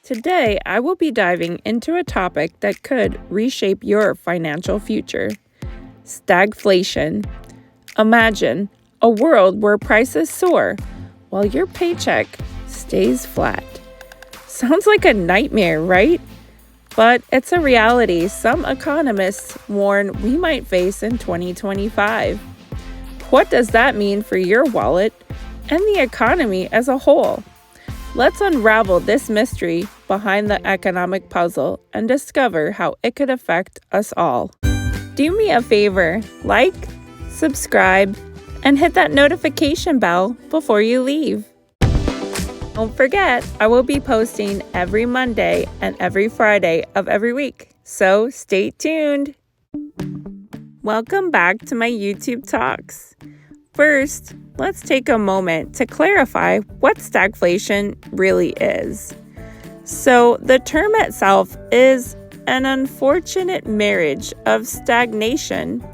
Today, I will be diving into a topic that could reshape your financial future: stagflation. Imagine a world where prices soar while your paycheck stays flat. Sounds like a nightmare, right? But it's a reality some economists warn we might face in 2025. What does that mean for your wallet and the economy as a whole? Let's unravel this mystery behind the economic puzzle and discover how it could affect us all. Do me a favor, like, subscribe, and hit that notification bell before you leave. Don't forget, I will be posting every Monday and every Friday of every week, so stay tuned. Welcome back to my YouTube talks. First, let's take a moment to clarify what stagflation really is. So, the term itself is an unfortunate marriage of stagnation,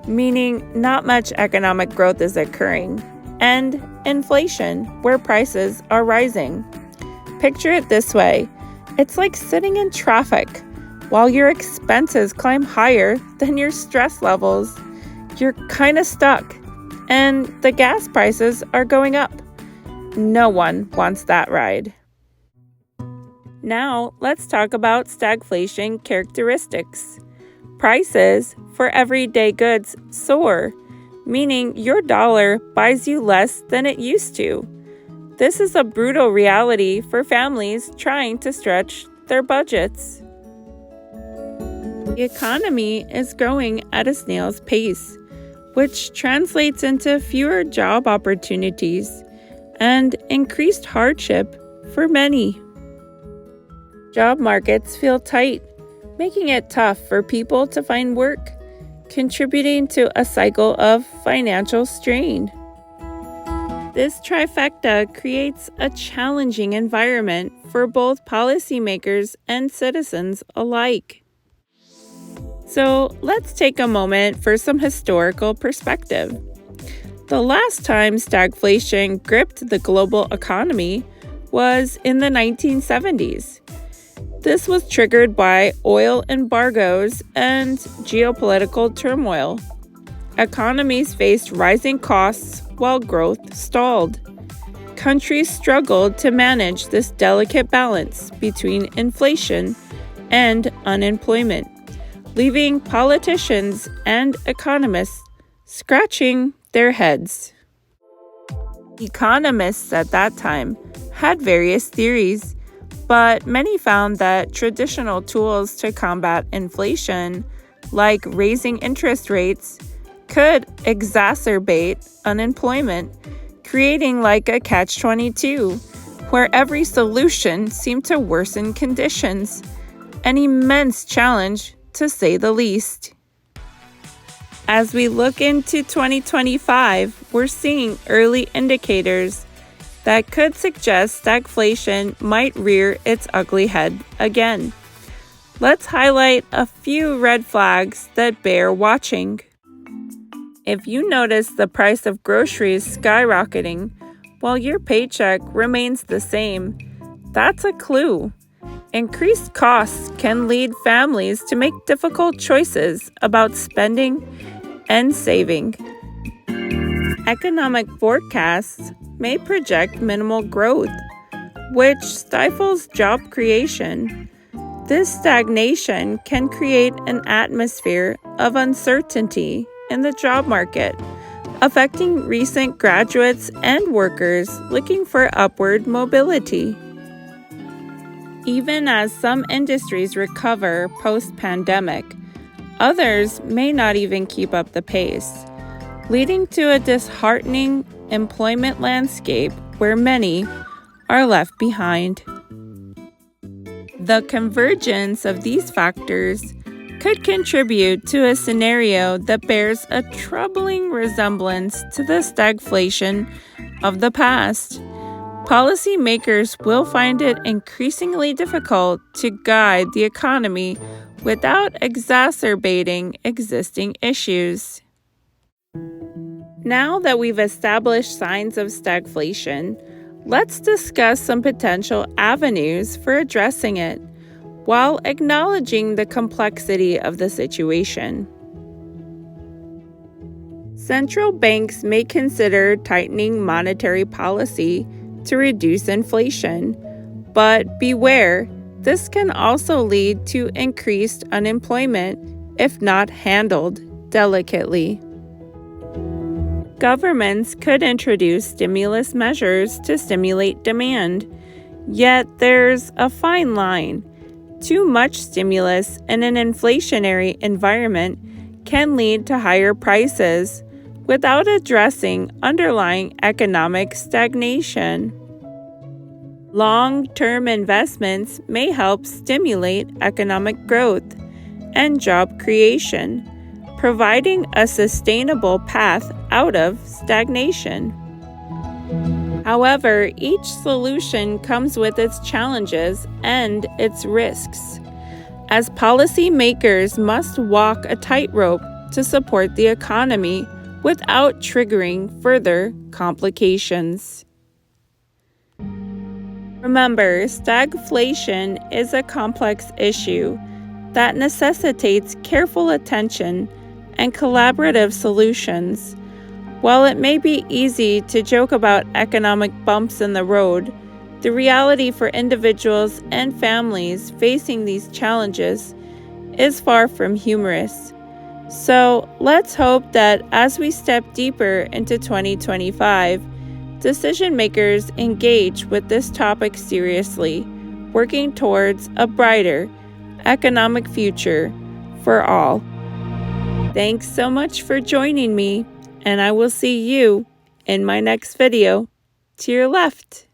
meaning not much economic growth is occurring, and inflation, where prices are rising. Picture it this way: it's like sitting in traffic while your expenses climb higher than your stress levels. You're kind of stuck, and the gas prices are going up. No one wants that ride. Now, let's talk about stagflation characteristics. Prices for everyday goods soar, meaning your dollar buys you less than it used to. This is a brutal reality for families trying to stretch their budgets. The economy is growing at a snail's pace, which translates into fewer job opportunities and increased hardship for many. Job markets feel tight, making it tough for people to find work, contributing to a cycle of financial strain. This trifecta creates a challenging environment for both policymakers and citizens alike. So let's take a moment for some historical perspective. The last time stagflation gripped the global economy was in the 1970s. This was triggered by oil embargoes and geopolitical turmoil. Economies faced rising costs while growth stalled. Countries struggled to manage this delicate balance between inflation and unemployment, leaving politicians and economists scratching their heads. Economists at that time had various theories, but many found that traditional tools to combat inflation, like raising interest rates, could exacerbate unemployment, creating like a catch-22, where every solution seemed to worsen conditions, an immense challenge to say the least. As we look into 2025, we're seeing early indicators that could suggest stagflation might rear its ugly head again. Let's highlight a few red flags that bear watching. If you notice the price of groceries skyrocketing while your paycheck remains the same, that's a clue. Increased costs can lead families to make difficult choices about spending and saving. Economic forecasts may project minimal growth, which stifles job creation. This stagnation can create an atmosphere of uncertainty in the job market, affecting recent graduates and workers looking for upward mobility. Even as some industries recover post-pandemic, others may not even keep up the pace, leading to a disheartening employment landscape where many are left behind. The convergence of these factors could contribute to a scenario that bears a troubling resemblance to the stagflation of the past. Policymakers will find it increasingly difficult to guide the economy without exacerbating existing issues. Now that we've established signs of stagflation, let's discuss some potential avenues for addressing it while acknowledging the complexity of the situation. Central banks may consider tightening monetary policy to reduce inflation, but beware, this can also lead to increased unemployment if not handled delicately. Governments could introduce stimulus measures to stimulate demand, yet there's a fine line. Too much stimulus in an inflationary environment can lead to higher prices without addressing underlying economic stagnation. Long-term investments may help stimulate economic growth and job creation, providing a sustainable path out of stagnation. However, each solution comes with its challenges and its risks, as policymakers must walk a tightrope to support the economy without triggering further complications. Remember, stagflation is a complex issue that necessitates careful attention and collaborative solutions. While it may be easy to joke about economic bumps in the road, the reality for individuals and families facing these challenges is far from humorous. So let's hope that as we step deeper into 2025, decision makers engage with this topic seriously, working towards a brighter economic future for all. Thanks so much for joining me, and I will see you in my next video. To your left.